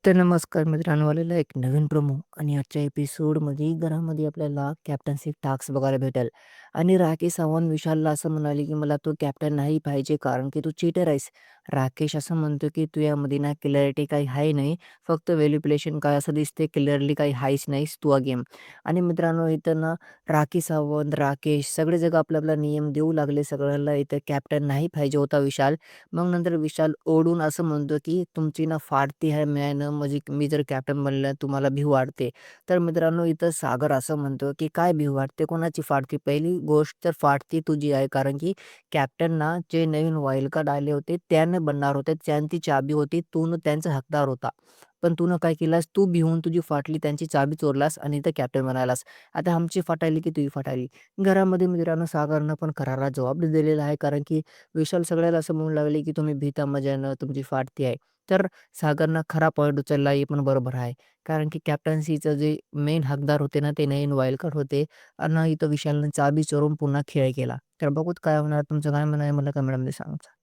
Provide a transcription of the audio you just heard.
तर नमस्कार मित्रांनो, आलेला एक नवीन प्रोमो आणि आजच्या एपिसोडमध्ये घरामध्ये आपल्याला कॅप्टन्सी टास्क बघायला भेटेल. आणि राकेश सावंत विशालला असं म्हणाले, की "मला तू कॅप्टन नाही पाहिजे कारण की तू चीटर आहेस." राकेश असं म्हणतो, की "तू यामध्ये ना क्लॅरिटी काही आहे नाही. फक्त मॅनिप्युलेशन काय असं दिसते, क्लिअरली काही आहेच नाहीस तू हा गेम." आणि मित्रांनो इथं ना राकेश सावंत, राकेश सगळे जण आपला नियम देऊ लागले सगळ्यांना. इथं कॅप्टन नाही पाहिजे होता विशाल. मग नंतर विशाल ओढून असं म्हणतो, की "तुमची ना फाडती आहे म्यानं, म्हणजे मी जर कॅप्टन बनलं तुम्हाला भीव वाटते." तर मित्रांनो इथं सागर असं म्हणतो, की "काय भीव वाटते? कोणाची फाडती?" पहिली गोष्ट तर फाडती तुझी आहे, कारण की कॅप्टनना जे नवीन वाईल्ड कार्ड आले होते त्यानं बनणार होते. त्यांची चाबी होती, तू न त्यांचा हकदार होता. पण तू काय केलास? तू भिवून तुझी फाटली त्यांची चाबी चोरलास आणि इथं कॅप्टन बनायलास. आता आमची फाटायली की तुझी फाटायली. घरामध्ये मित्रांनो सागरनं पण करारा जबाब दिलेला आहे, कारण की विशाल सगळ्याला असं म्हणू लागले, की तुम्ही भीता मजानं तुमची फाटती आहे. तर सागरनं खरा पॉइंट उचलला हे पण बरोबर आहे. कारण की कॅप्टन्सीचं जे मेन हकदार होते ना, ते नवीन वाईल्ड कार्ड होते आणि इथं विशालनं चाबी चोरून पुन्हा खेळ केला. तर बघूच काय होणार. तुमचं काय म्हणणं आहे मला कमेंटमध्ये सांगा.